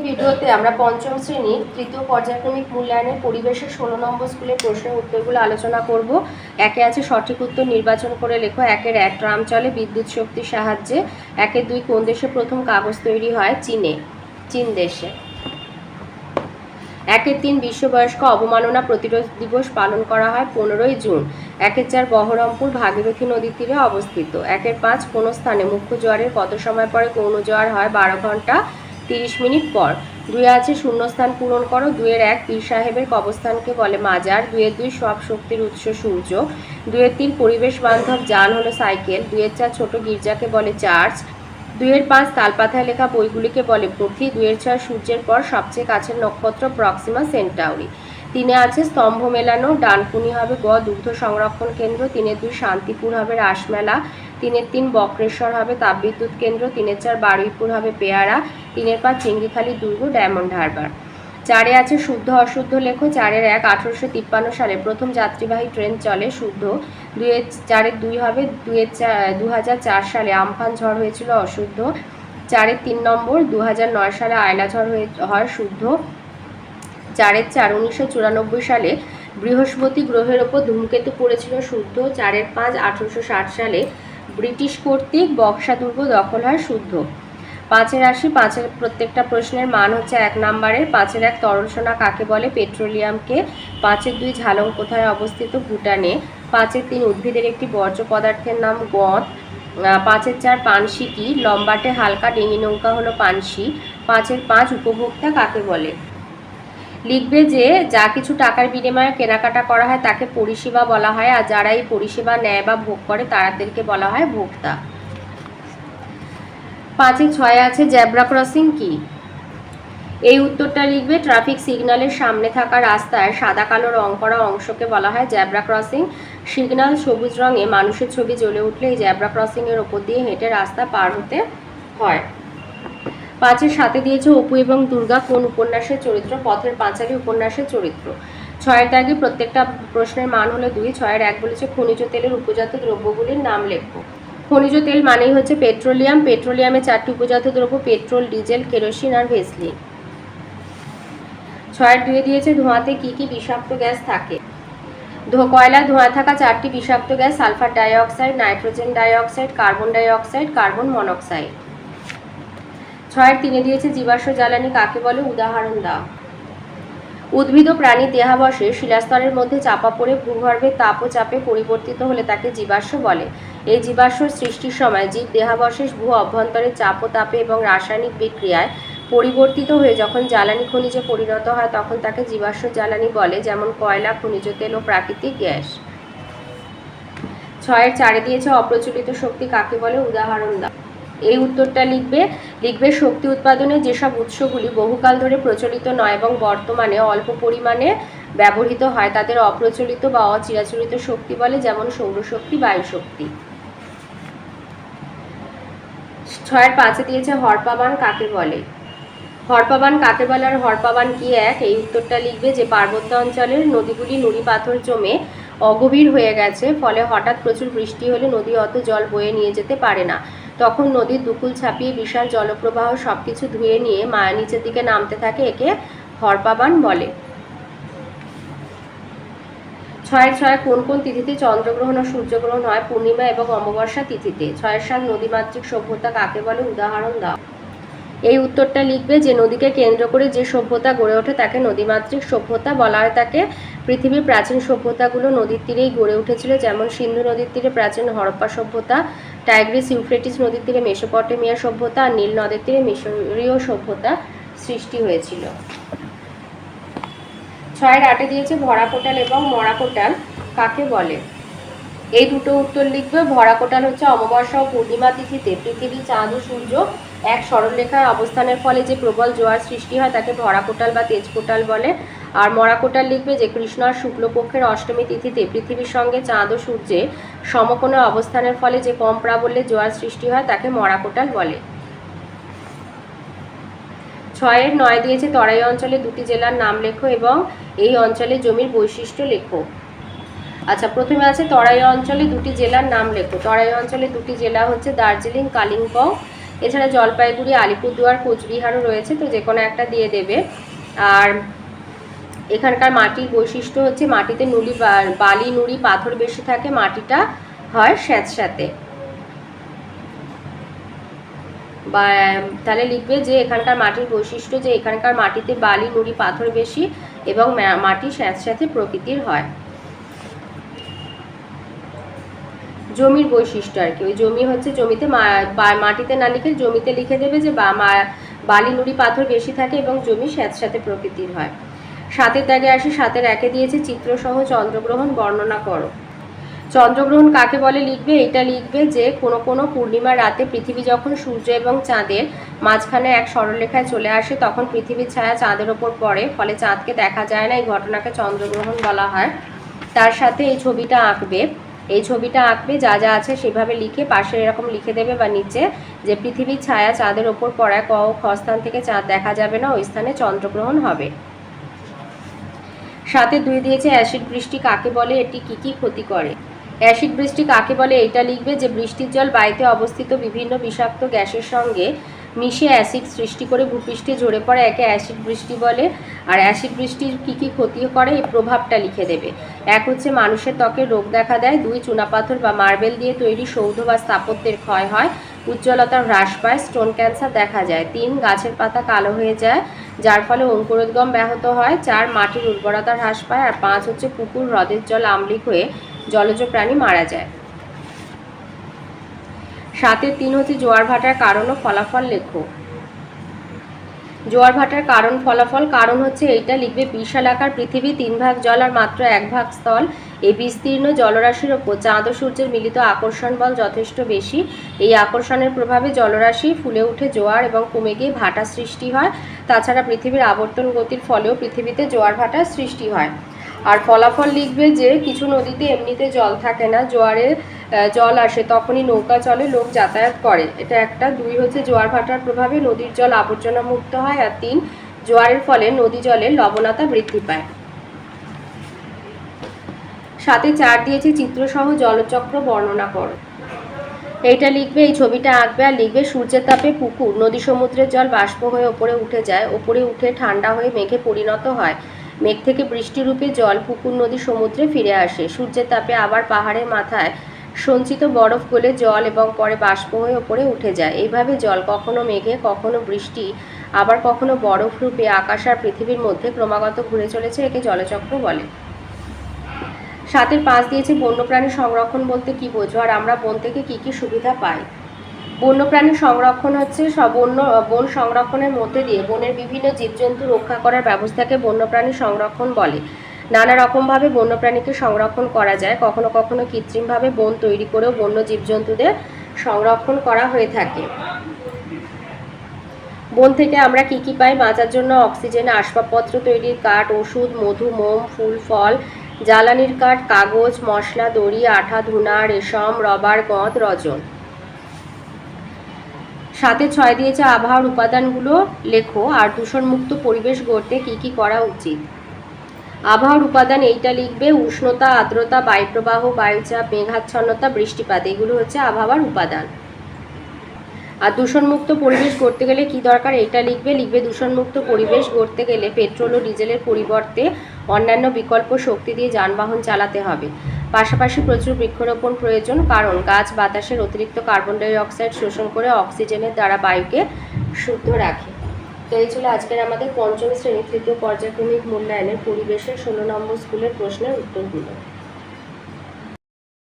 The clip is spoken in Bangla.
ভিডিওতে আমরা পঞ্চম শ্রেণীর তৃতীয় পর্যায়ক্রমিক মূল্যায়নের পরিবেশের 16 নম্বর স্কুলের প্রশ্নের উত্তরগুলো আলোচনা করব। একে আছে সঠিক উত্তর নির্বাচন করে লেখো। একের 1 ট্রাম চলে বিদ্যুৎ শক্তির সাহায্যে। একের 2 কোন দেশে প্রথম কাগজ তৈরি হয়? চীন দেশে। একের 3 বিশ্ববয়স্ক অবমাননা প্রতিরোধ দিবস পালন করা হয় 15ই জুন। একের 4 বহরমপুর ভাগীরথী নদীর তীরে অবস্থিত। একের 5 কোন স্থানে মুখ্য জোয়ারের কত সময় পরে গৌণ জোয়ার হয়? 12 ঘন্টা 30 মিনিট পর। 2 আছে শূন্যস্থান পূরণ করো। 2-এর 1 পীর সাহেবের কবরস্থানকে বলে মাজার। 2-এর 2 সব শক্তির উৎস সূর্য। 2-এর 3 পরিবেশ বান্ধব যান হলো সাইকেল। 2-এর 4 ছোট গির্জাকে বলে চার্চ। 2-এর 5 তালপাতায় লেখা বইগুলিকে বলে পুঁথি। 2-এর 6 সূর্যের পর সবচেয়ে কাছের নক্ষত্র প্রক্সিমা সেন্টাউরি। 3-এ আছে স্তম্ভ মেলানো। ডানকুনি হবে গ দুগ্ধ সংরক্ষণ কেন্দ্র। 3-এর 2 শান্তিপুর হবে রাসমেলা। 3-এর 3 বক্রেশ্বর হবে তাপবিদ্যুৎ কেন্দ্র। 3-এর 4 বারুইপুর হবে পেয়ারা। 3-এর 5 চিংড়িখালি দুর্গ ডায়মন্ড হারবার। 4-এ আছে শুদ্ধ অশুদ্ধ লেখো। 4-এর 1 1853 সালে প্রথম যাত্রীবাহী ট্রেন চলে শুদ্ধ। 4-এর 2 হবে 2004 সালে আমফান ঝড় হয়েছিল অশুদ্ধ। 4-এর 3 নম্বর 2009 সালে আয়লা ঝড় হয় শুদ্ধ। 4-এর 4 1994 সালে বৃহস্পতি গ্রহের ওপর ধূমকেতু পড়েছিল শুদ্ধ। 4-এর 5 1860 সালে ব্রিটিশ কর্তৃক বক্সা দুর্গ দখল হয় শুদ্ধ। 5-এর 80 5-এর প্রত্যেকটা প্রশ্নের মান হচ্ছে 1 নম্বরের। 5-এর 1 তরল সোনা কাকে বলে? পেট্রোলিয়ামকে। 5-এর 2 ঝালং কোথায় অবস্থিত? ভুটানে। 5-এর 3 উদ্ভিদের একটি বর্জ্য পদার্থের নাম গঁদ। 5-এর 4 পানশি কি? লম্বাটে হালকা ডিঙি নৌকা হলো পানশি। 5-এর 5 উপভোক্তা কাকে বলে? লিখবে যে যা কিছু টাকার বিনিময়ে কেনাকাটা করা হয় তাকে পরিষেবা বলা হয়, আর যারা এই পরিষেবা নেয় বা ভোগ করে তাদেরকে বলা হয় ভোক্তা। 5-এর 6 আছে জেব্রা ক্রসিং কি? এই উত্তরটা লিখবে ট্রাফিক সিগন্যালের সামনে থাকা রাস্তায় সাদা কালো রং করা অংশকে বলা হয় জেব্রা ক্রসিং। সিগন্যাল সবুজ রঙে মানুষের ছবি জ্বলে উঠলে এই জেব্রা ক্রসিং এর ওপর দিয়ে হেঁটে রাস্তা পার হতে হয়। 5-এর 7 দিয়েছে অপু এবং দুর্গা কোন উপন্যাসের চরিত্র? পথের পাঁচালী উপন্যাসের চরিত্র। 6-এর দাগে প্রত্যেকটা প্রশ্নের মান হলো 2। 6-এর 1 বলেছে খনিজ তেলের উপজাত দ্রব্যগুলির নাম লেখো। খনিজ তেল মানেই হচ্ছে পেট্রোলিয়াম। পেট্রোলিয়ামে 4টি উপজাত দ্রব্য পেট্রোল, ডিজেল, কেরোসিন আর ভেসলিন। 6-এর 2 দিয়েছে ধোঁয়াতে কি কি বিষাক্ত গ্যাস থাকে? কয়লা ধোঁয়া থাকা 4টি বিষাক্ত gas sulphur dioxide, nitrogen dioxide, carbon dioxide, carbon monoxide. 6-এর 3 দিয়েছে জীবাশ্ম জ্বালানি কাকে বলে? উদাহরণ দাও। উদ্ভিদ ও প্রাণীর দেহাবশেষ শিলাস্তরের মধ্যে চাপা পড়ে ভূগর্ভের তাপ ও চাপে পরিবর্তিত হলে তাকে জীবাশ্ম বলে। এই জীবাশ্ম সৃষ্টির সময় জীব দেহাবশেষ ভূ অভ্যন্তরের চাপ ও তাপে এবং রাসায়নিক বিক্রিয়ায় পরিবর্তিত হয়ে যখন জ্বালানি খনিজে পরিণত হয় তখন তাকে জীবাশ্ম জ্বালানি বলে, যেমন কয়লা, খনিজ তেল ও প্রাকৃতিক গ্যাস। 6-এর 4 দিয়েছে অপ্রচলিত শক্তি কাকে বলে? উদাহরণ দাও। এই উত্তরটা লিখবে শক্তি উৎপাদনের যেসব উৎসগুলি বহুকাল ধরে প্রচলিত নয় এবং বর্তমানে অল্প পরিমাণে ব্যবহৃত হয় তাদের অপ্রচলিত বা অচিরাচরিত শক্তি বলে, যেমন সৌরশক্তি, বায়ুশক্তি। 6-এর 5 দিয়েছে হরপাবান কাকে বলে? হরপাবান কাকে বলে আর হরপাবান কি এক? এই উত্তরটা লিখবে যে পার্বত্য অঞ্চলের নদীগুলি নুড়ি পাথর জমে অগভীর হয়ে গেছে, ফলে হঠাৎ প্রচুর বৃষ্টি হলে নদী অত জল বয়ে নিয়ে যেতে পারে না। তখন নদীর দুকুল ছাপিয়ে বিশাল জলপ্রবাহ সবকিছু ধুয়ে নিয়ে নিচের দিকে নামতে থাকে, একে হরপাবান বলে। 6-এর 6 কোন কোন তিথিতে চন্দ্রগ্রহণ ও সূর্যগ্রহণ হয়? পূর্ণিমা এবং অমাবস্যা তিথিতে। 6-এর 7 নদীমাতৃক সভ্যতা কাকে বলে? উদাহরণ দাও। এই উত্তরটা লিখবে যে নদীকে কেন্দ্র করে যে সভ্যতা গড়ে ওঠে তাকে নদীমাতৃক সভ্যতা বলা হয়। তাকে পৃথিবীর প্রাচীন সভ্যতাগুলো নদীর তীরেই গড়ে উঠেছিল, যেমন সিন্ধু নদীর তীরে প্রাচীন হরপ্পা সভ্যতা, টাইগ্রিস ইউফ্রেটিস নদীর তীরে মেসোপটেমিয়া সভ্যতা আর নীল নদের তীরে মিশরীয় সভ্যতা সৃষ্টি হয়েছিল। 6-এর 8 দিয়েছে ভরা কোটাল এবং মরা কোটাল কাকে বলে? এই দুটো উত্তর লিখবে। ভরা কোটাল হচ্ছে অমাবস্যা ও পূর্ণিমা তিথিতে পৃথিবী, চাঁদ ও সূর্য এক সরলরেখায় অবস্থানের ফলে যে প্রবল জোয়ার সৃষ্টি হয় তাকে ভরা কোটাল বা তেজ কোটাল বলে। আর মরা কোটাল লিখবে যে কৃষ্ণ আর শুক্লপক্ষের অষ্টমী তিথিতে পৃথিবীর সঙ্গে চাঁদ ও সূর্যের সমকোণে অবস্থানের ফলে যে কম প্রাবল্যে জোয়ার সৃষ্টি হয় তাকে মরা কোটাল বলে। 6-এর 9 দিয়েছে তরাই অঞ্চলে 2টি জেলার নাম লেখো এবং এই অঞ্চলের জমির বৈশিষ্ট্য লেখো। আচ্ছা, প্রথমে আছে তরাই অঞ্চলে 2টি জেলার নাম লেখো। তরাই অঞ্চলে 2টি জেলা হচ্ছে দার্জিলিং, কালিম্পং। এছাড়া জলপাইগুড়ি, আলিপুরদুয়ার, কোচবিহারও রয়েছে, তো যে কোনো একটা দিয়ে দেবে। আর এখানকার মাটির বৈশিষ্ট্য হচ্ছে মাটিতে বালি, নুড়ি, পাথর বেশি থাকে, মাটিটা হয় স্যাঁতস্যাঁতে। বা তাহলে লিখবে যে এখানকার মাটির বৈশিষ্ট্য যে এখানকার মাটিতে বালি, নুড়ি, পাথর বেশি এবং মাটি স্যাঁতস্যাঁতে প্রকৃতির হয়। জমির বৈশিষ্ট্য আর কি, ওই জমি হচ্ছে জমিতে মাটিতে না লিখে জমিতে লিখে দেবে যে বালি, নুড়ি, পাথর বেশি থাকে এবং জমি স্যাঁতস্যাঁতে প্রকৃতির হয়। 7-এর দাগে আসে, 7-এর 1-এ দিয়েছে চিত্রসহ চন্দ্রগ্রহণ বর্ণনা করো। চন্দ্রগ্রহণ কাকে বলে লিখবে, এটা লিখবে যে কোনো কোনো পূর্ণিমার রাতে পৃথিবী যখন সূর্য এবং চাঁদের মাঝখানে এক সরলরেখায় চলে আসে তখন পৃথিবীর ছায়া চাঁদের ওপর পড়ে, ফলে চাঁদকে দেখা যায় না, এই ঘটনাকে চন্দ্রগ্রহণ বলা হয়। তার সাথে এই ছবিটা আঁকবে, এই ছবিটা আঁকবে, যা যা আছে সেভাবে লিখে পাশে এরকম লিখে দেবে বা নিচে যে পৃথিবীর ছায়া চাঁদের ওপর পড়ায় ক ও খ স্থান থেকে চাঁদ দেখা যাবে না, ওই স্থানে চন্দ্রগ্রহণ হবে। 7-এর 2 দিয়েছে অ্যাসিড বৃষ্টি কাকে বলে, এটি কি কি ক্ষতি করে। অ্যাসিড বৃষ্টি কাকে বলে এইটা লিখবে যে বৃষ্টির জল বায়ুতে অবস্থিত বিভিন্ন বিষাক্ত গ্যাসের সঙ্গে মিশে অ্যাসিড সৃষ্টি করে ভূপৃষ্ঠে ঝরে পড়ে, একে অ্যাসিড বৃষ্টি বলে। আর অ্যাসিড বৃষ্টির কী কী ক্ষতি করে এই প্রভাবটা লিখে দেবে। 1 হচ্ছে মানুষের ত্বকে রোগ দেখা দেয়, 2 চুনাপাথর বা মার্বেল দিয়ে তৈরি সৌধ বা স্থাপত্যের ক্ষয় হয়, উজ্জ্বলতা হ্রাস পায়, স্টোন ক্যান্সার দেখা যায়, 3 গাছের পাতা কালো হয়ে যায় যার ফলে অঙ্কুরোদ্গম ব্যাহত হয়, 4 মাটির উর্বরতা হ্রাস পায়, আর 5 হচ্ছে পুকুর হ্রদের জল আম্লিক হয়ে জলজ প্রাণী মারা যায়। 7-এর 3 হচ্ছে জোয়ার ভাটার কারণ ও ফলাফল লেখো। জোয়ার ভাটার কারণ ফলাফল, কারণ হচ্ছে এইটা লিখবে বিশালাকার পৃথিবী, 3 ভাগ জল আর মাত্র 1 ভাগ স্থল, এই বিস্তীর্ণ জলরাশির ওপর চাঁদ ও সূর্যের মিলিত আকর্ষণ বল যথেষ্ট বেশি, এই আকর্ষণের প্রভাবে জলরাশি ফুলে উঠে জোয়ার এবং কমে গিয়ে ভাটা সৃষ্টি হয়। তাছাড়া পৃথিবীর আবর্তন গতির ফলেও পৃথিবীতে জোয়ার ভাটার সৃষ্টি হয়। আর ফলাফল লিখবে যে কিছু নদীতে এমনিতে জল থাকে না, জোয়ারে জল আসে তখনই নৌকা চলে, লোক যাতায়াত করে, এটা একটা। 2 হচ্ছে জোয়ার ভাটার প্রভাবে নদীর জল আবর্জনা মুক্ত হয়, আর 3 জোয়ারের ফলে নদী জলের লবণতা বৃদ্ধি পায়। 7-এ 4 দিয়েছে চিত্রসহ জলচক্র বর্ণনা করো। এইটা লিখবে, এই ছবিটা আঁকবে আর লিখবে সূর্যের তাপে পুকুর, নদী, সমুদ্রের জল বাষ্প হয়ে ওপরে উঠে যায়, ওপরে উঠে ঠান্ডা হয়ে মেঘে পরিণত হয়, মেঘ থেকে বৃষ্টিরূপে জল পুকুর, নদী, সমুদ্রে ফিরে আসে, সূর্যের তাপে আবার পাহাড়ের মাথায় সঞ্চিত বরফ গলে জল এবং পরে বাষ্প হয়ে ওপরে উঠে যায়, এইভাবে জল কখনো মেঘে, কখনো বৃষ্টি, আবার কখনো বরফ রূপে আকাশ আর পৃথিবীর মধ্যে ক্রমাগত ঘুরে চলেছে, একে জলচক্র বলে। 7-এর 5 দিয়েছে বন্যপ্রাণী সংরক্ষণ বলতে কি বোঝো আর আমরা বন থেকে কি কি সুবিধা পাই। বন্যপ্রাণী সংরক্ষণ হচ্ছে বন সংরক্ষণের মধ্যে দিয়ে বনের বিভিন্ন জীবজন্তু রক্ষা করার ব্যবস্থাকে বন্যপ্রাণী সংরক্ষণ বলে। নানা রকমভাবে বন্যপ্রাণীকে সংরক্ষণ করা যায়, কখনো কখনো কৃত্রিমভাবে বন তৈরি করেও বন্য জীবজন্তুদের সংরক্ষণ করা হয়ে থাকে। বন থেকে আমরা কি কি পাই, বাঁচার জন্য অক্সিজেন, আসবাবপত্র তৈরির কাঠ, ওষুধ, মধু, মোম, ফুল, ফল, জ্বালানির কাঠ, কাগজ, মশলা, দড়ি, আঠা, ধুনা, রেশম, রবার, গঁদ, রজন। 7-এ 6 দিয়েছে আবহাওয়ার উপাদানগুলো লেখো আর দূষণমুক্ত পরিবেশ গড়তে কি কি করা উচিত। আবহাওয়ার উপাদান এইটা লিখবে উষ্ণতা, আর্দ্রতা, বায়ুপ্রবাহ, বায়ুচাপ, মেঘাচ্ছন্নতা, বৃষ্টিপাত, এগুলো হচ্ছে আবহাওয়ার উপাদান। আর দূষণমুক্ত পরিবেশ গড়তে গেলে কি দরকার এটা লিখবে দূষণমুক্ত পরিবেশ গড়তে গেলে পেট্রোল ও ডিজেলের পরিবর্তে অন্যান্য বিকল্প শক্তি দিয়ে যানবাহন চালাতে হবে, পাশাপাশি প্রচুর বৃক্ষরোপণ প্রয়োজন, কারণ গাছ বাতাসের অতিরিক্ত কার্বন ডাই অক্সাইড শোষণ করে অক্সিজেনের দ্বারা বায়ুকে শুদ্ধ রাখে। তো এই ছিল আজকের আমাদের 5ম শ্রেণী 3য় পর্যায়ক্রমিক মূল্যায়নের পরিবেশের 16 নম্বর স্কুলের প্রশ্নের উত্তরগুলো।